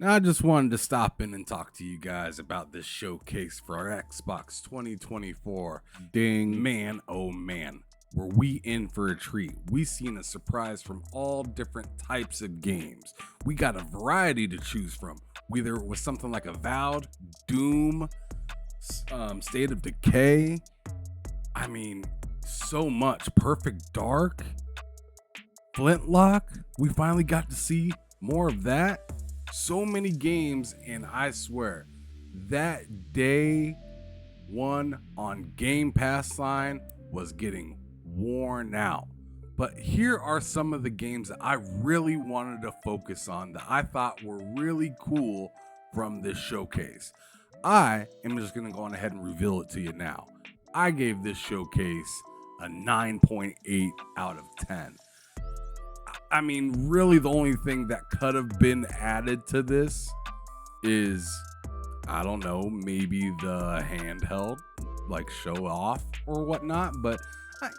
Now, I just wanted to stop in and talk to you guys about this showcase for our Xbox 2024. Ding, man, oh man, were we in for a treat. We seen a surprise from all different types of games. We got a variety to choose from, whether it was something like Avowed, Doom, State of Decay. I mean, so much. Perfect Dark, Flintlock. We finally got to see more of that. So many games, and I swear that day one on Game Pass line was getting worn out. But here are some of the games that I really wanted to focus on that I thought were really cool from this showcase. I am just going to go on ahead and reveal it to you now. I gave this showcase a 9.8 out of 10. I mean, really, the only thing that could have been added to this is, I don't know, maybe the handheld, like show off or whatnot. But,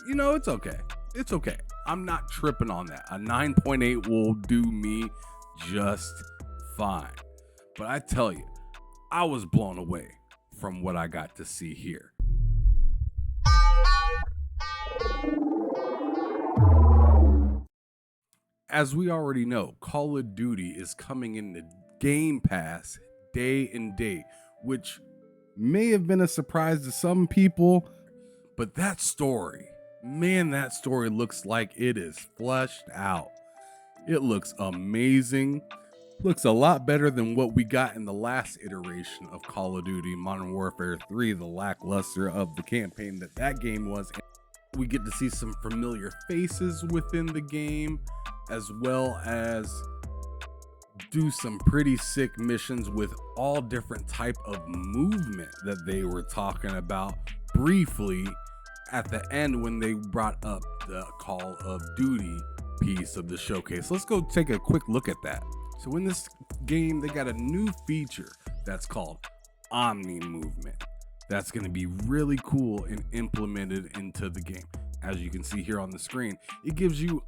it's okay. It's okay. I'm not tripping on that. A 9.8 will do me just fine. But I tell you, I was blown away from what I got to see here. As we already know, Call of Duty is coming into Game Pass day and date, which may have been a surprise to some people, but that story looks like it is fleshed out. It looks amazing. Looks a lot better than what we got in the last iteration of Call of Duty Modern Warfare 3, the lackluster of the campaign that game was. We get to see some familiar faces within the game, as well as do some pretty sick missions with all different type of movement that they were talking about briefly at the end when they brought up the Call of Duty piece of the showcase. Let's go take a quick look at that. So in this game, they got a new feature that's called Omni Movement. That's going to be really cool and implemented into the game. As you can see here on the screen, it gives you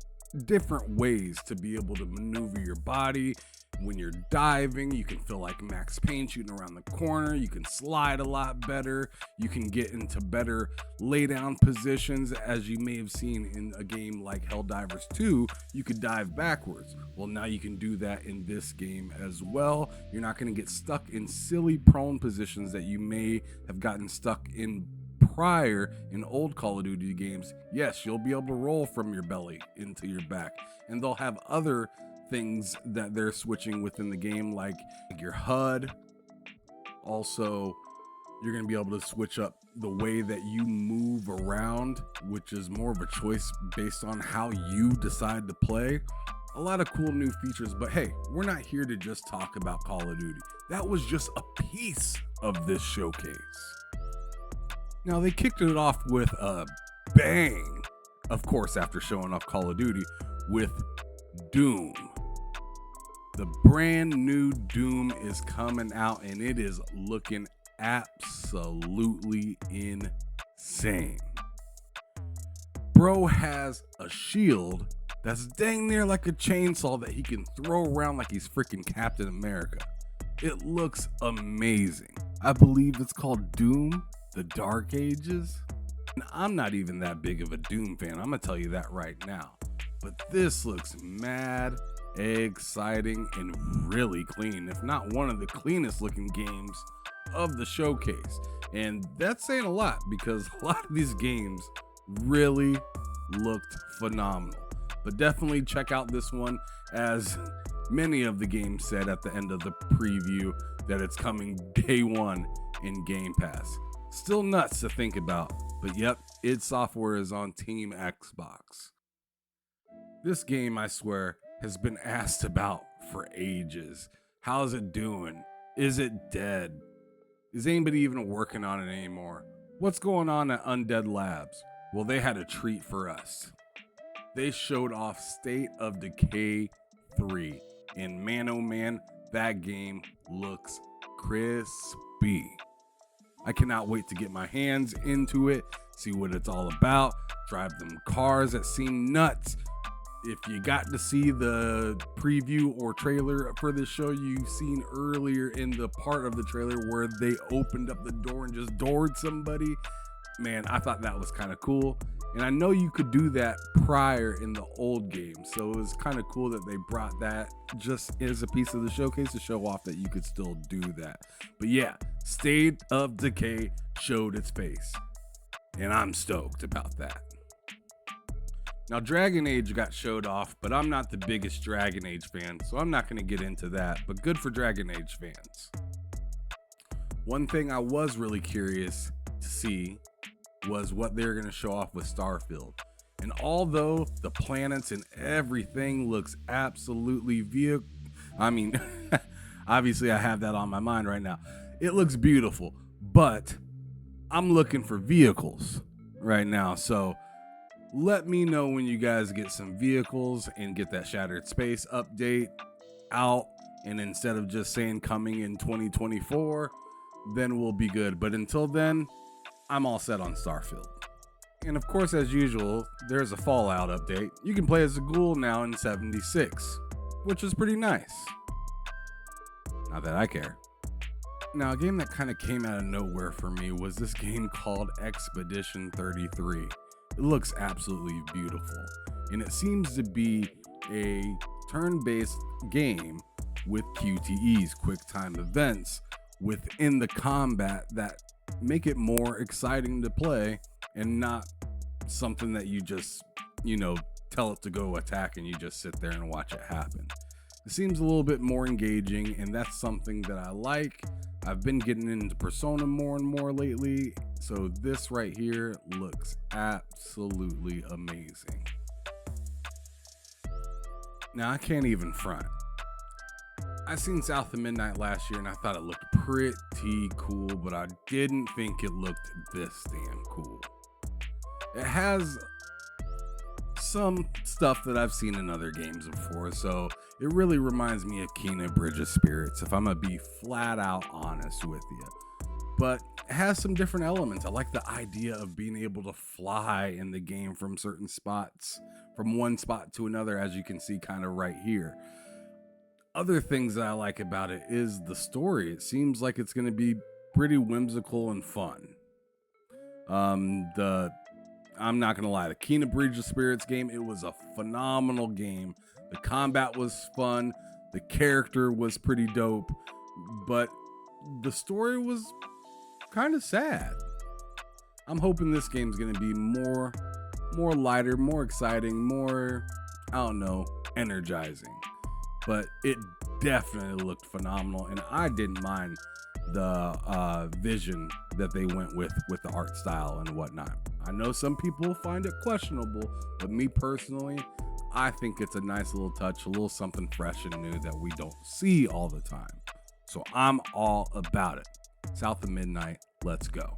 different ways to be able to maneuver your body. When you're diving, you can feel like Max Payne shooting around the corner. You can slide a lot better. You can get into better lay down positions. As you may have seen in a game like Helldivers 2, you could dive backwards. Well, now you can do that in this game as well. You're not going to get stuck in silly prone positions that you may have gotten stuck in prior in old Call of Duty games. Yes, you'll be able to roll from your belly into your back, and they'll have other things that they're switching within the game, like your HUD. Also, you're going to be able to switch up the way that you move around, which is more of a choice based on how you decide to play. A lot of cool new features, but hey, we're not here to just talk about Call of Duty. That was just a piece of this showcase. Now, they kicked it off with a bang, of course, after showing off Call of Duty, with Doom. The brand new Doom is coming out, and it is looking absolutely insane. Bro has a shield that's dang near like a chainsaw that he can throw around like he's freaking Captain America. It looks amazing. I believe it's called Doom: The Dark Ages. And I'm not even that big of a Doom fan, I'm gonna tell you that right now. But this looks mad exciting and really clean, if not one of the cleanest looking games of the showcase. And that's saying a lot, because a lot of these games really looked phenomenal. But definitely check out this one, as many of the games said at the end of the preview that it's coming day one in Game Pass. Still nuts to think about, but yep, id Software is on Team Xbox. This game, I swear, has been asked about for ages. How's it doing? Is it dead? Is anybody even working on it anymore? What's going on at Undead Labs? Well, they had a treat for us. They showed off State of Decay 3, and man oh man, that game looks crispy. I cannot wait to get my hands into it, see what it's all about, drive them cars that seem nuts, if you got to see the preview or trailer for this show, you've seen earlier in the part of the trailer where they opened up the door and just doored somebody. Man, I thought that was kind of cool. And I know you could do that prior in the old game. So it was kind of cool that they brought that just as a piece of the showcase to show off that you could still do that. But yeah, State of Decay showed its face. And I'm stoked about that. Now, Dragon Age got showed off, but I'm not the biggest Dragon Age fan, so I'm not going to get into that. But good for Dragon Age fans. One thing I was really curious to see was what they're going to show off with Starfield. And although the planets and everything looks absolutely obviously I have that on my mind right now. It looks beautiful, but I'm looking for vehicles right now. So let me know when you guys get some vehicles and get that Shattered Space update out. And instead of just saying coming in 2024, then we'll be good. But until then, I'm all set on Starfield. And of course, as usual, there's a Fallout update. You can play as a ghoul now in 76, which is pretty nice. Not that I care. Now, a game that kind of came out of nowhere for me was this game called Expedition 33. It looks absolutely beautiful, and it seems to be a turn-based game with QTEs, quick time events, within the combat that make it more exciting to play and not something that you just, tell it to go attack and you just sit there and watch it happen. It seems a little bit more engaging, and that's something that I like. I've been getting into Persona more and more lately, so this right here looks absolutely amazing. Now, I can't even front. I seen South of Midnight last year and I thought it looked pretty cool, but I didn't think it looked this damn cool. It has some stuff that I've seen in other games before, so it really reminds me of Kena Bridge of Spirits, if I'm gonna be flat out honest with you. But it has some different elements. I like the idea of being able to fly in the game from certain spots, from one spot to another, as you can see kind of right here. Other things that I like about it is the story. It seems like it's going to be pretty whimsical and fun. I'm not going to lie, the Kena Bridge of Spirits game, it was a phenomenal game. The combat was fun. The character was pretty dope, but the story was kind of sad. I'm hoping this game's going to be more lighter, more exciting, more, energizing. But it definitely looked phenomenal, and I didn't mind the vision that they went with the art style and whatnot. I know some people find it questionable, but me personally, I think it's a nice little touch, a little something fresh and new that we don't see all the time. So I'm all about it. South of Midnight, let's go.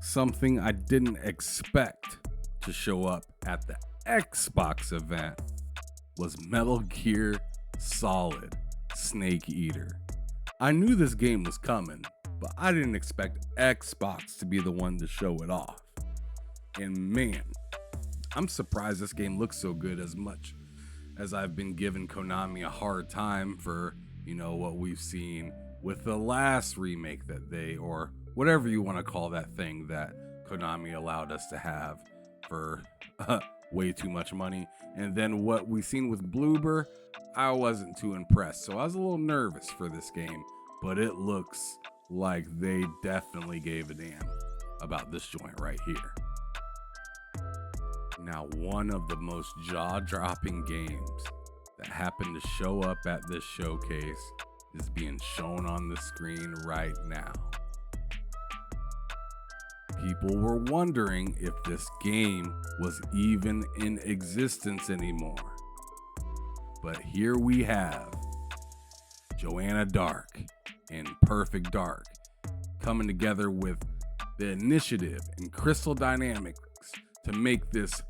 Something I didn't expect to show up at the Xbox event was Metal Gear Solid Snake Eater. I knew this game was coming, but I didn't expect Xbox to be the one to show it off. And man, I'm surprised this game looks so good, as much as I've been giving Konami a hard time for, what we've seen with the last remake that they, or whatever you want to call that thing that Konami allowed us to have for way too much money. And then what we've seen with Bloober, I wasn't too impressed. So I was a little nervous for this game, but it looks like they definitely gave a damn about this joint right here. Now, one of the most jaw-dropping games that happened to show up at this showcase is being shown on the screen right now. People were wondering if this game was even in existence anymore. But here we have Joanna Dark and Perfect Dark coming together with the Initiative and Crystal Dynamics to make this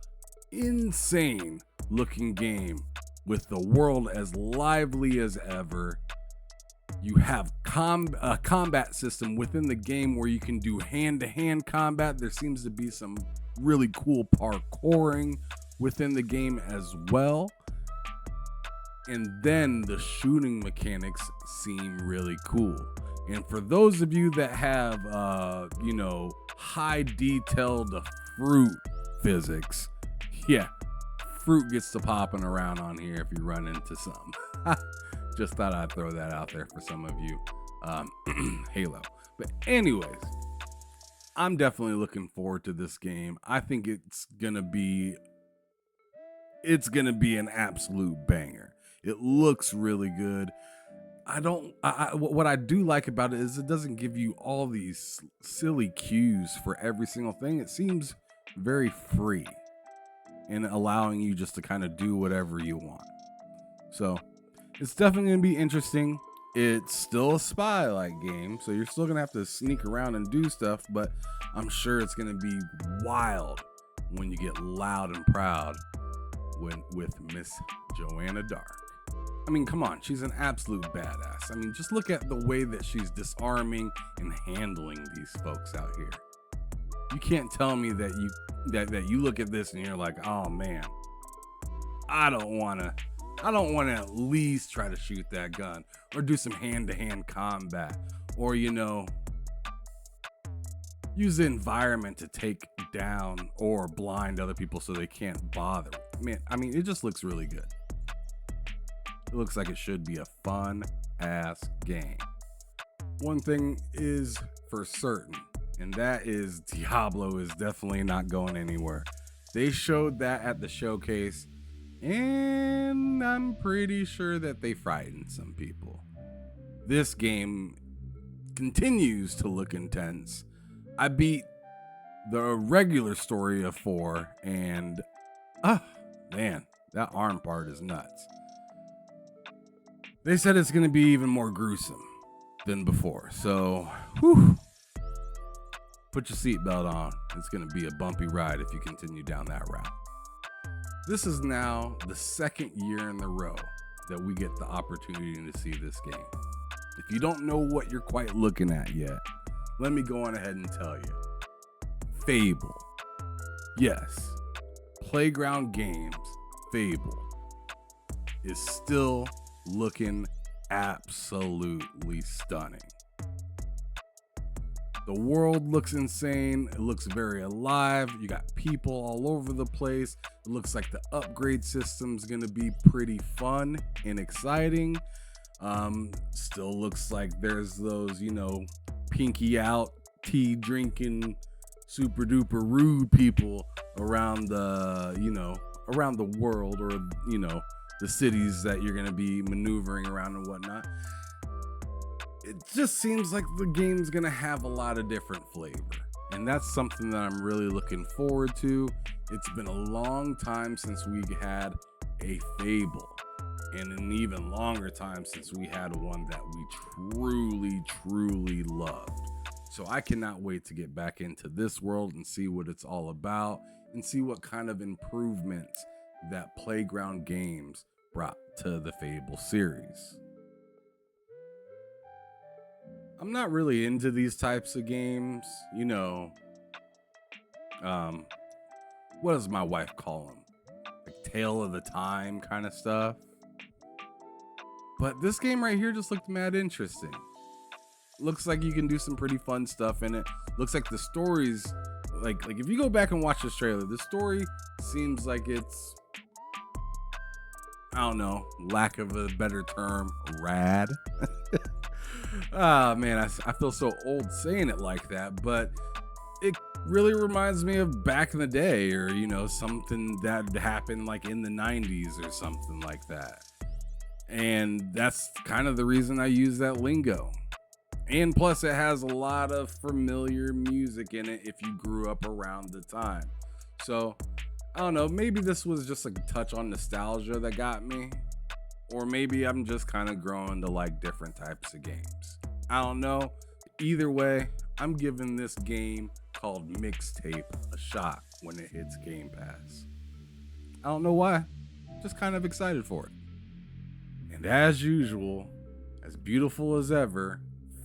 insane looking game with the world as lively as ever. You have a combat system within the game where you can do hand-to-hand combat. There seems to be some really cool parkouring within the game as well. And then the shooting mechanics seem really cool. And for those of you that have, high detailed fruit physics, yeah, fruit gets to popping around on here if you run into some. Just thought I'd throw that out there for some of you. Halo. But anyways, I'm definitely looking forward to this game. I think it's gonna be an absolute banger. It looks really good. What I do like about it is it doesn't give you all these silly cues for every single thing. It seems very free and allowing you just to kind of do whatever you want. So it's definitely going to be interesting. It's still a spy-like game, so you're still going to have to sneak around and do stuff, but I'm sure it's going to be wild when you get loud and proud with Miss Joanna Dark. I mean, come on, she's an absolute badass. I mean, just look at the way that she's disarming and handling these folks out here. You can't tell me that you look at this and you're like, oh man, I don't want to at least try to shoot that gun or do some hand-to-hand combat or, use the environment to take down or blind other people so they can't bother. Man, I mean, it just looks really good. It looks like it should be a fun ass game. One thing is for certain, and that is Diablo is definitely not going anywhere. They showed that at the showcase, and I'm pretty sure that they frightened some people. This game continues to look intense. I beat the regular story of 4, and man, that arm part is nuts. They said it's going to be even more gruesome than before. So, put your seatbelt on. It's going to be a bumpy ride if you continue down that route. This is now the second year in a row that we get the opportunity to see this game. If you don't know what you're quite looking at yet, let me go on ahead and tell you. Fable. Yes. Playground Games Fable is still looking absolutely stunning. The world looks insane. It looks very alive. You got people all over the place. It looks like the upgrade system's gonna be pretty fun and exciting. Still looks like there's those, pinky out, tea drinking, super duper rude people around around the world, or the cities that you're going to be maneuvering around and whatnot. It just seems like the game's going to have a lot of different flavor, and that's something that I'm really looking forward to. It's been a long time since we had a Fable, and an even longer time since we had one that we truly loved. So I cannot wait to get back into this world and see what it's all about and see what kind of improvements that Playground Games brought to the Fable series. I'm not really into these types of games, what does my wife call them? Like Tale of the Time kind of stuff. But this game right here just looked mad interesting. Looks like you can do some pretty fun stuff in it. Looks like the story's like if you go back and watch this trailer, the story seems like it's, I don't know, lack of a better term, rad. Ah, man, I feel so old saying it like that, but it really reminds me of back in the day, or something that happened like in the 90s or something like that. And that's kind of the reason I use that lingo. And plus, it has a lot of familiar music in it if you grew up around the time. So, I don't know, maybe this was just like a touch on nostalgia that got me. Or maybe I'm just kind of growing to like different types of games. I don't know. Either way, I'm giving this game called Mixtape a shot when it hits Game Pass. I don't know why. Just kind of excited for it. And as usual, as beautiful as ever,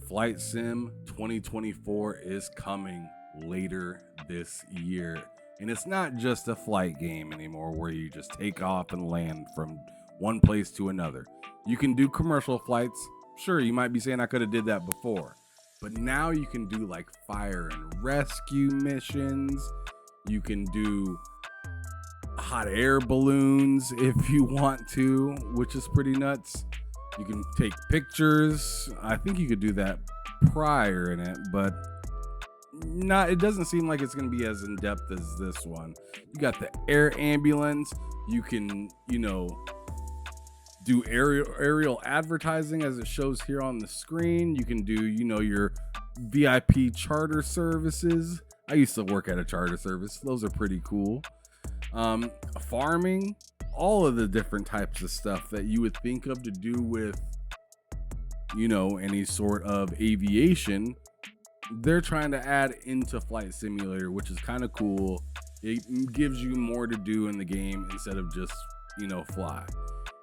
Flight Sim 2024 is coming later this year. And it's not just a flight game anymore where you just take off and land from one place to another. You can do commercial flights. Sure, you might be saying I could have did that before. But now you can do like fire and rescue missions. You can do hot air balloons if you want to, which is pretty nuts. You can take pictures. I think you could do that prior in it, but it doesn't seem like it's going to be as in-depth as this one. You got the air ambulance. You can, do aerial advertising as it shows here on the screen. You can do, your VIP charter services. I used to work at a charter service. Those are pretty cool. Farming, all of the different types of stuff that you would think of to do with, any sort of aviation, they're trying to add into Flight Simulator, which is kind of cool. It gives you more to do in the game instead of just, fly.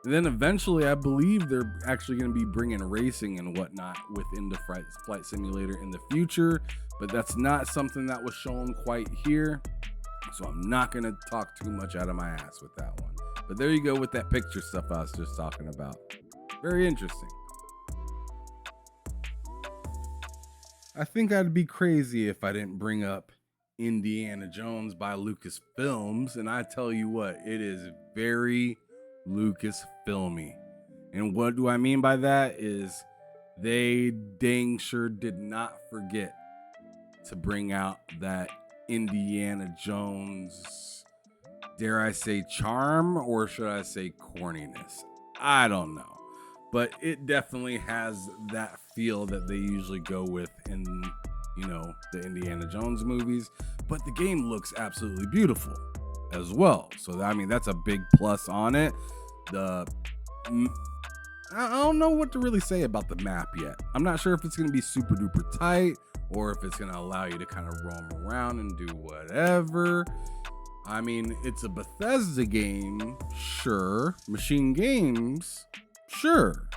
And then eventually, I believe they're actually going to be bringing racing and whatnot within the Flight Simulator in the future, but that's not something that was shown quite here. So I'm not going to talk too much out of my ass with that one. But there you go with that picture stuff I was just talking about. Very interesting. I think I'd be crazy if I didn't bring up Indiana Jones by Lucasfilms. And I tell you what, it is very Lucasfilmy. And what do I mean by that is they dang sure did not forget to bring out that Indiana Jones, dare I say charm, or should I say corniness? I don't know. But it definitely has that feel that they usually go with in, the Indiana Jones movies. But the game looks absolutely beautiful as well. So, I mean, that's a big plus on it. I don't know what to really say about the map yet. I'm not sure if it's going to be super duper tight or if it's going to allow you to kind of roam around and do whatever. I mean, it's a Bethesda game, sure. Machine Games, sure.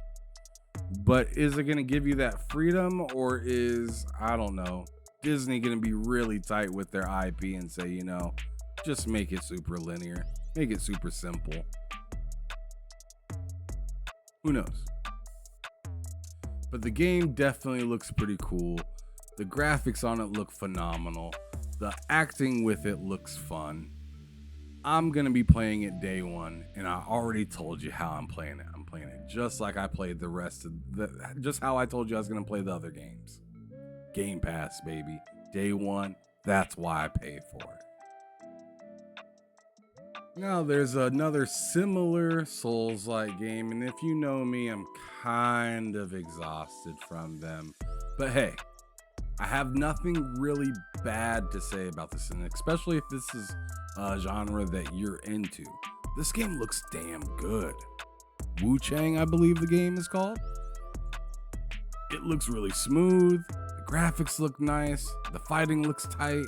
But is it going to give you that freedom, or is, I don't know, Disney going to be really tight with their IP and say, just make it super linear, make it super simple? Who knows? But the game definitely looks pretty cool. The graphics on it look phenomenal. The acting with it looks fun. I'm going to be playing it day one, and I already told you how I'm playing it. I'm playing it just like I played the rest of just how I told you I was going to play the other games. Game Pass, baby. Day one. That's why I paid for it. Now, there's another similar Souls-like game, and if you know me, I'm kind of exhausted from them. But hey, I have nothing really bad to say about this, and especially if this is a genre that you're into. This game looks damn good. Wu Chang, I believe the game is called. It looks really smooth. The graphics look nice. The fighting looks tight.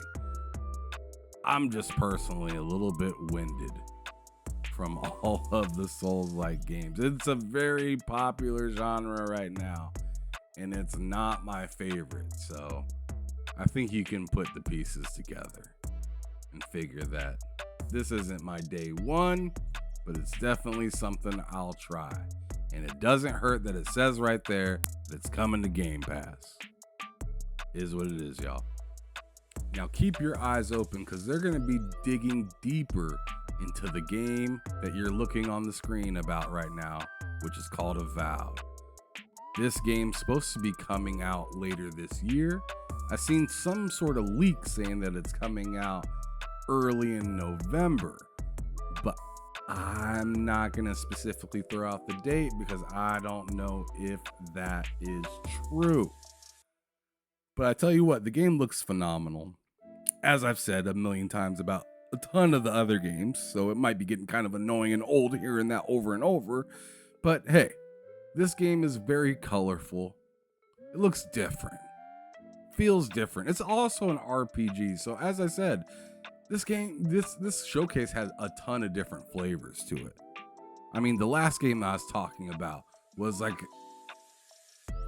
I'm just personally a little bit winded from all of the Souls-like games. It's a very popular genre right now, and it's not my favorite. So I think you can put the pieces together and figure that this isn't my day one, but it's definitely something I'll try. And it doesn't hurt that it says right there that it's coming to Game Pass. Is what it is, y'all. Now keep your eyes open, because they're going to be digging deeper into the game that you're looking on the screen about right now, which is called Avowed. This game's supposed to be coming out later this year. I've seen some sort of leak saying that it's coming out early in November, but I'm not going to specifically throw out the date because I don't know if that is true. But I tell you what, the game looks phenomenal. As I've said a million times about a ton of the other games, so it might be getting kind of annoying and old hearing that over and over. But hey, this game is very colorful. It looks different. Feels different. It's also an RPG. So as I said, this game, this showcase has a ton of different flavors to it. I mean, the last game that I was talking about was like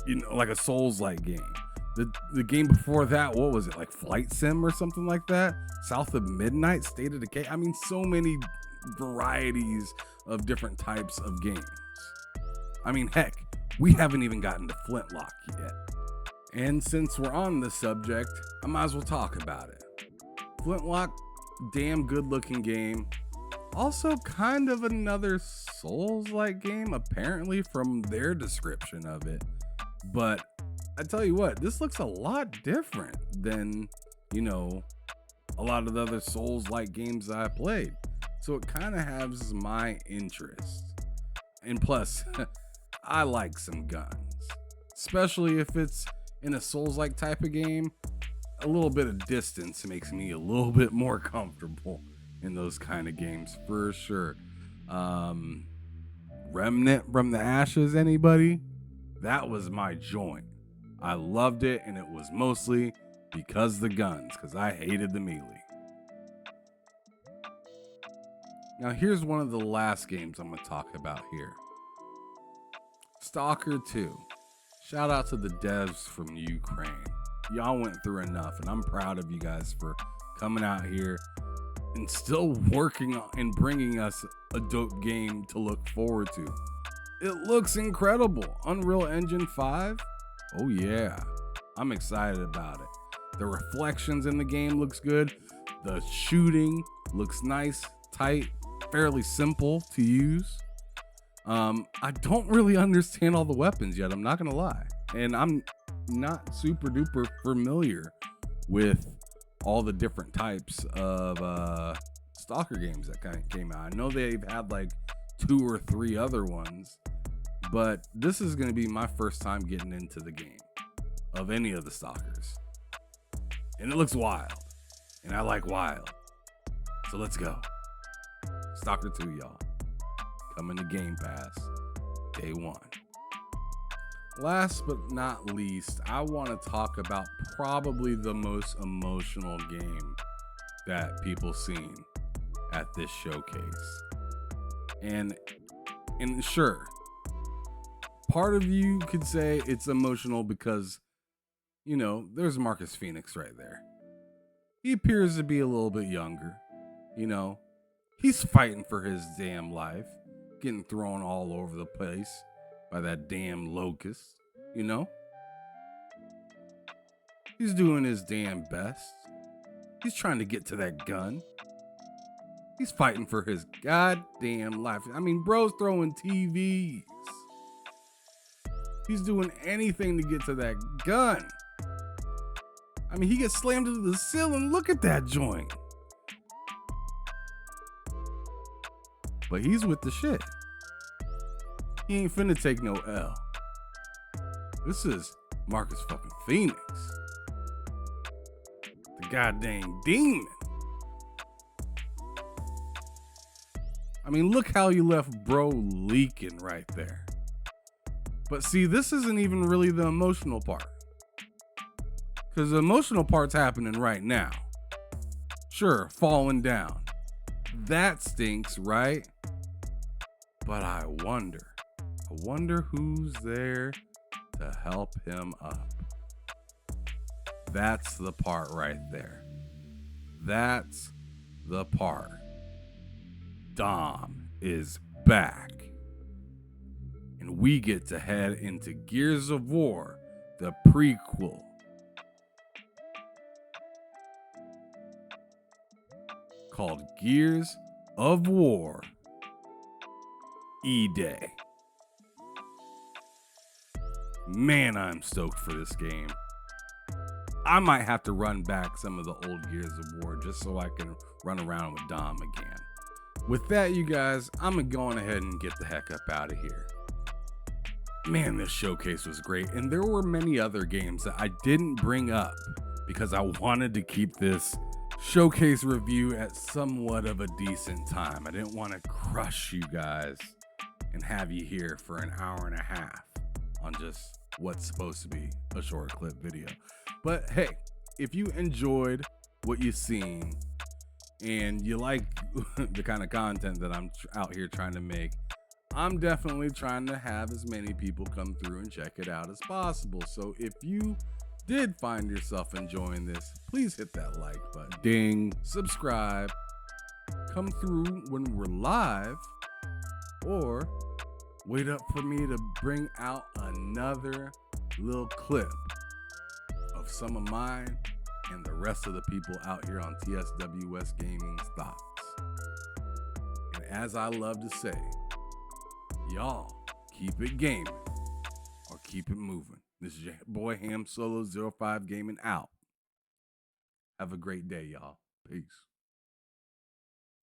a Souls-like game. The game before that, what was it, like Flight Sim or something like that? South of Midnight, State of Decay. I mean, so many varieties of different types of games. I mean, heck, we haven't even gotten to Flintlock yet. And since we're on the subject, I might as well talk about it. Flintlock, damn good looking game. Also kind of another Souls-like game, apparently, from their description of it. But I tell you what, this looks a lot different than, a lot of the other Souls-like games I played. So it kind of has my interest. And plus, I like some guns. Especially if it's in a Souls-like type of game. A little bit of distance makes me a little bit more comfortable in those kind of games, for sure. Remnant from the Ashes, anybody? That was my joint. I loved it, and it was mostly because the guns, because I hated the melee. Now, here's one of the last games I'm going to talk about here. Stalker 2. Shout out to the devs from Ukraine. Y'all went through enough, and I'm proud of you guys for coming out here and still working on and bringing us a dope game to look forward to. It looks incredible. Unreal Engine 5? Oh yeah, I'm excited about it. The reflections in the game looks good. The shooting looks nice, tight, fairly simple to use. I don't really understand all the weapons yet, I'm not gonna lie. And I'm not super duper familiar with all the different types of Stalker games that kind of came out. I know they've had like 2 or 3 other ones, but this is going to be my first time getting into the game of any of the Stalkers. And it looks wild, and I like wild. So let's go. Stalker 2, y'all. Coming to Game Pass day 1. Last but not least, I want to talk about probably the most emotional game that people seen at this showcase. And sure, part of you could say it's emotional because, there's Marcus Phoenix right there. He appears to be a little bit younger. He's fighting for his damn life, getting thrown all over the place by that damn locust, He's doing his damn best. He's trying to get to that gun. He's fighting for his goddamn life. I mean, bro's throwing TVs. He's doing anything to get to that gun. I mean, he gets slammed into the ceiling. Look at that joint. But he's with the shit. He ain't finna take no L. This is Marcus fucking Phoenix. The goddamn demon. I mean, look how you left bro leaking right there. But see, this isn't even really the emotional part. Because the emotional part's happening right now. Sure, falling down. That stinks, right? But I wonder who's there to help him up. That's the part right there. That's the part. Dom is back. And we get to head into Gears of War, the prequel. Called Gears of War E-Day. Man, I'm stoked for this game. I might have to run back some of the old Gears of War just so I can run around with Dom again. With that, you guys, I'm going ahead and get the heck up out of here. Man, this showcase was great, and there were many other games that I didn't bring up because I wanted to keep this showcase review at somewhat of a decent time. I didn't want to crush you guys and have you here for an hour and a half on just what's supposed to be a short clip video. But hey, if you enjoyed what you've seen and you like the kind of content that I'm out here trying to make, I'm definitely trying to have as many people come through and check it out as possible. So if you did find yourself enjoying this, please hit that like button, ding, subscribe, come through when we're live, or wait up for me to bring out another little clip of some of mine and the rest of the people out here on TSWS Gaming's thoughts. And as I love to say, y'all keep it gaming or keep it moving. This is your boy Ham Solo 05 Gaming out. Have a great day, y'all. Peace.